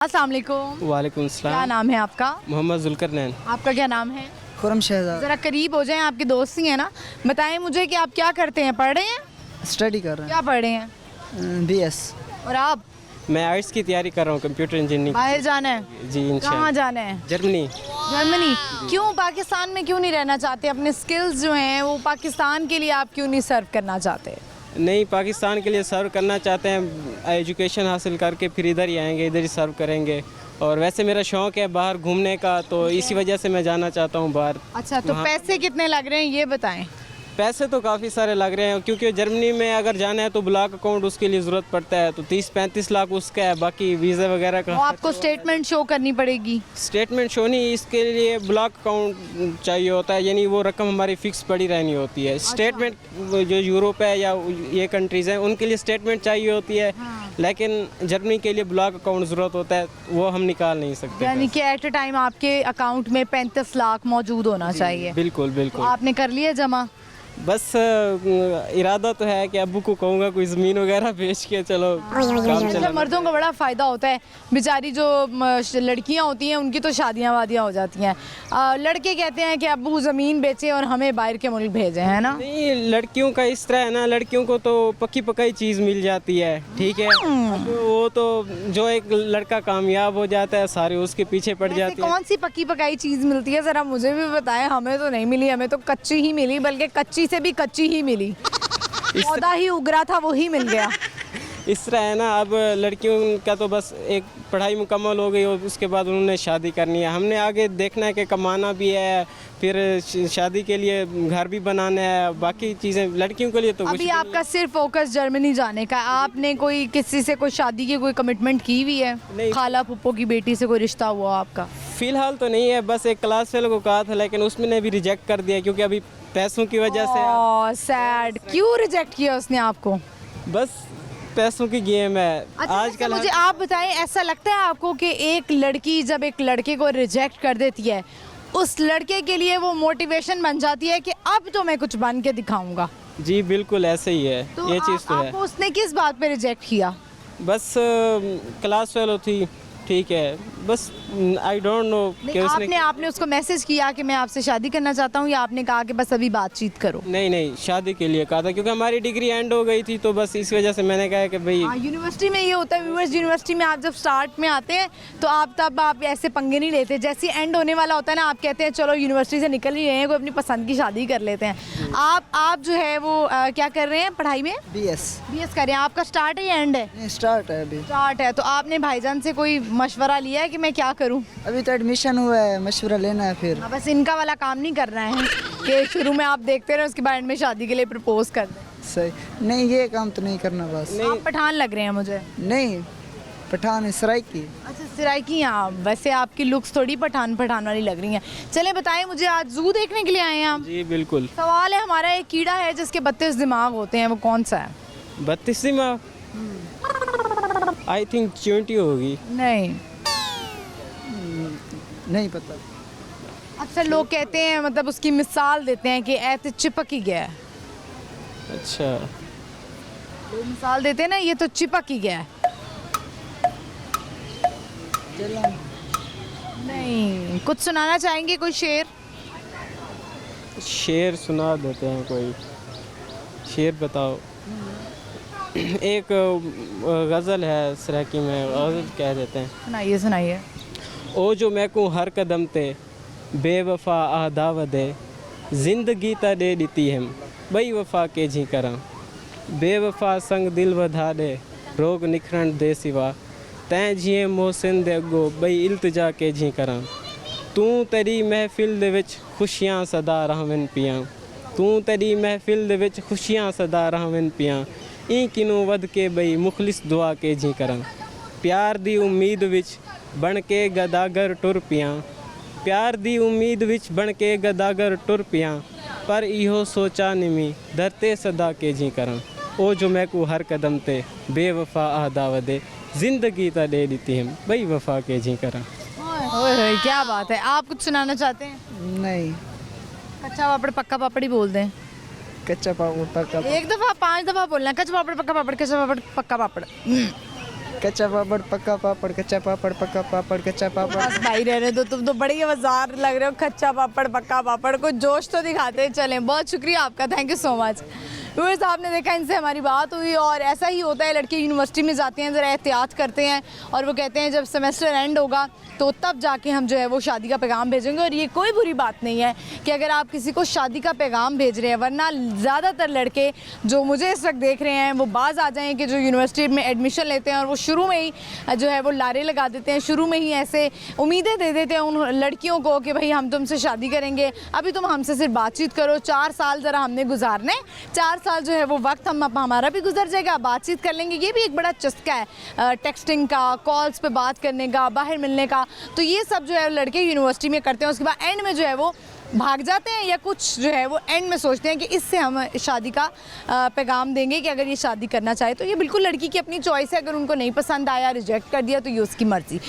अस्सलाम वालेकुम। वालेकुम क्या सलाम। नाम है आपका? मोहम्मद जुल्करनैन। आपका क्या नाम है? खुरम शहजाद। ज़रा करीब हो जाएं, आपके दोस्त ही हैं ना। बताएं मुझे कि आप क्या करते हैं, पढ़ रहे हैं? स्टडी कर रहे क्या पढ़ रहे हैं? हैं BS। और आप? मैं आर्ट्स की तैयारी कर रहा हूँ, कंप्यूटर इंजीनियरिंग। बाहर जाना है? जी कहाँ इंशाल्लाह। जाना है? जर्मनी। जर्मनी। क्यों पाकिस्तान में क्यों नहीं रहना चाहते? अपने स्किल्स जो हैं वो पाकिस्तान के लिए आप क्यों नहीं सर्व करना चाहते? नहीं, पाकिस्तान के लिए सर्व करना चाहते हैं। एजुकेशन हासिल करके फिर इधर ही आएंगे, इधर ही सर्व करेंगे। और वैसे मेरा शौक़ है बाहर घूमने का, तो इसी वजह से मैं जाना चाहता हूँ बाहर। अच्छा, तो पैसे कितने लग रहे हैं ये बताएं। पैसे तो काफ़ी सारे लग रहे हैं, क्योंकि जर्मनी में अगर जाना है तो ब्लॉक अकाउंट उसके लिए ज़रूरत पड़ता है, तो 30-35 लाख उसका है। बाकी वीज़ा वगैरह का वो आपको स्टेटमेंट शो करनी पड़ेगी। स्टेटमेंट शो नहीं, इसके लिए ब्लॉक अकाउंट चाहिए होता है, यानी वो रकम हमारी फ़िक्स पड़ी रहनी होती है। स्टेटमेंट जो यूरोप है या ये कंट्रीज़ हैं उनके लिए स्टेटमेंट चाहिए होती है, लेकिन जर्मनी के लिए ब्लॉक अकाउंट ज़रूरत होता है, वो हम निकाल नहीं सकते। यानी कि एट अ टाइम आपके अकाउंट में 35 लाख मौजूद होना चाहिए। बिल्कुल बिल्कुल। आपने कर लिया जमा? बस इरादा तो है कि अब्बू को कहूँगा कोई ज़मीन वगैरह बेच के चलो काम अच्छा, चला। मर्दों को बड़ा फ़ायदा होता है। बेचारी जो लड़कियां होती हैं उनकी तो शादियां वादियां हो जाती हैं। लड़के कहते हैं कि अब्बू ज़मीन बेचे और हमें बाहर के मुल्क भेजें, है ना? नहीं, लड़कियों का इस तरह है ना, लड़कियों को तो पक्की पकाई चीज़ मिल जाती है, ठीक है। अब वो तो जो एक लड़का कामयाब हो जाता है सारे उसके पीछे पड़ ऐसे जाते हैं। कौन सी पक्की पकाई चीज़ मिलती है, ज़रा मुझे भी बताएं। हमें तो नहीं मिली, हमें तो कच्ची ही मिली, बल्कि कच्ची से भी कच्ची ही मिली। पौधा ही उग रहा था वही मिल गया। इस तरह है ना, अब लड़कियों का तो बस एक पढ़ाई मुकम्मल हो गई और उसके बाद उन्होंने शादी करनी है। हमने आगे देखना है कि कमाना भी है, फिर शादी के लिए घर भी बनाना है, बाकी चीज़ें लड़कियों के लिए तो कुछ अभी भी आपका सिर्फ फोकस जर्मनी जाने का। आपने कोई किसी से कोई शादी की कोई कमिटमेंट की हुई है? नहीं। खाला फुप्पो की बेटी से कोई रिश्ता हुआ आपका? फ़िलहाल तो नहीं है, बस एक क्लास फेलो को कहा था, लेकिन उसने भी रिजेक्ट कर दिया, क्योंकि अभी पैसों की वजह से। ओह सैड। क्यों रिजेक्ट किया उसने आपको? बस पैसों की गेम है अच्छा, आजकल। मुझे आप बताएं, ऐसा लगता है आपको कि एक लड़की जब एक लड़के को रिजेक्ट कर देती है, उस लड़के के लिए वो मोटिवेशन बन जाती है कि अब तो मैं कुछ बन के दिखाऊंगा? जी बिल्कुल ऐसे ही है, तो ये चीज़ तो है। आपको उसने किस बात पे रिजेक्ट किया? बस क्लास फेलो थी, ठीक है, बस आई डोंट नो कि उसने। आपने उसको मैसेज किया कि मैं आपसे शादी करना चाहता हूँ, या आपने कहा कि बस अभी बातचीत करो? नहीं, शादी के लिए कहा था, क्योंकि हमारी डिग्री एंड हो गई थी, तो बस इस वजह से मैंने कहा कि भाई। हाँ, यूनिवर्सिटी में ये होता है। व्यूअर्स, यूनिवर्सिटी में आप जब स्टार्ट में आते हैं तो आप ऐसे पंगे नहीं लेते। जैसे एंड होने वाला होता है ना, आप कहते हैं चलो यूनिवर्सिटी से निकल ही रहे हैं, कोई अपनी पसंद की शादी कर लेते हैं। आप जो है वो क्या कर रहे हैं पढ़ाई में? BS BS कर रहे हैं। आपका स्टार्ट है या एंड है? नहीं, स्टार्ट है अभी। स्टार्ट है। तो आपने भाईजान से कोई मशवरा लिया है कि मैं क्या करूं? अभी तो एडमिशन हुआ है, मशवरा लेना है फिर। हाँ, बस इनका वाला काम नहीं करना है कि शुरू में आप देखते रहे उसके बाद एंड में शादी के लिए प्रपोज कर दें। सही नहीं, ये काम तो नहीं करना बस। आप पठान लग रहे हैं मुझे। नहीं, पठान सराइकी। अच्छा, सराइकी हैं आप। वैसे आपकी लुक्स थोड़ी पठान वाली लग रही हैं। चलें बताएं मुझे, आज जू देखने के लिए आए हैं आप? जी बिल्कुल। सवाल है हमारा, एक कीड़ा है जिसके 32 दिमाग होते हैं, वो कौन सा है? 32 दिमाग? आई थिंक चींटी होगी। नहीं। नहीं पता। अक्सर लोग कहते हैं, मतलब उसकी मिसाल देते हैं कि ऐसे चिपक ही गया है। अच्छा, लोग मिसाल देते हैं ना, ये तो चिपक ही गया है। नहीं। कुछ सुनाना चाहेंगे, कोई शेर? शेर सुना देते हैं, कोई शेर बताओ। एक गज़ल है सराकी में, गज़ल कह देते हैं। सुनाइए सुनाइए। ओ जो मैकू हर कदम ते बेवफा आदाव दे, जिंदगी ता दे दी हम बई वफा के जी करा, बेवफा संग दिल वधा दे रोग निखरण दे सिवा, तैं जिए मोहसिन दे अगो बई इल्तजा के जी करा, तू तेरी महफिल दे विच खुशियां सदा रहवन पिया, तू तेरी महफिल दे विच खुशियां सदा रहवन पिया, ई किनू वध के बई मुखलिस दुआ के जी करा, प्यार दी उम्मीद विच बन के गदागर टुर पिया, प्यार दी उम्मीद विच बन के गदागर टुर पिया, पर इहो सोचा निमी धरते सदा के जी करा, ओ जो मैकू हर कदम ते बेवफा आदाव दे, जिंदगी ता दे दी हम बई वफा के जी करा। ओए क्या बात है। आप कुछ सुनाना चाहते हैं? नहीं, कच्चा पापड़ पक्का पापड़ ही बोल दें। कच्चा पापड़ पक्का। एक दफ़ा 5 दफ़ा बोलना, कच्चा पापड़ पक्का पापड़, कच्चा पापड़ पक्का पापड़। कच्चा पापड़ पक्का पापड़, कच्चा पापड़ पक्का पापड़, कच्चा पापड़। बस भाई रहने दो, तुम तो बड़ी मज़ेदार लग रहे हो। कच्चा पापड़ पक्का पापड़, कोई जोश तो दिखाते चलें। बहुत शुक्रिया आपका, thank you so much. Viewers, आपने देखा इनसे हमारी बात हुई और ऐसा ही होता है, लड़के यूनिवर्सिटी में जाते हैं, ज़रा एहतियात करते हैं और वो कहते हैं जब सेमेस्टर एंड होगा तो तब जाके हम जो है वो शादी का पैगाम भेजेंगे। और ये कोई बुरी बात नहीं है कि अगर आप किसी को शादी का पैगाम भेज रहे हैं, वरना ज़्यादातर लड़के जो मुझे इस वक्त देख रहे हैं वो बाज़ आ जाएँ कि जो यूनिवर्सिटी में एडमिशन लेते हैं और वो शुरू में ही जो है वो लारे लगा देते हैं, शुरू में ही ऐसे उम्मीदें दे देते हैं उन लड़कियों को कि भाई हम तुमसे शादी करेंगे, अभी तुम हमसे सिर्फ बातचीत करो, 4 साल ज़रा हमने गुजारने, 4 साल जो है वो वक्त हमारा भी गुजर जाएगा, बातचीत कर लेंगे। ये भी एक बड़ा चस्का है टेक्सटिंग का, कॉल्स पे बात करने का, बाहर मिलने का। तो ये सब जो है लड़के यूनिवर्सिटी में करते हैं, उसके बाद एंड में जो है वो भाग जाते हैं या कुछ जो है वो एंड में सोचते हैं कि इससे हम शादी का पैगाम देंगे कि अगर ये शादी करना चाहे तो। ये बिल्कुल लड़की की अपनी चॉइस है, अगर उनको नहीं पसंद आया, रिजेक्ट कर दिया तो ये उसकी मर्ज़ी।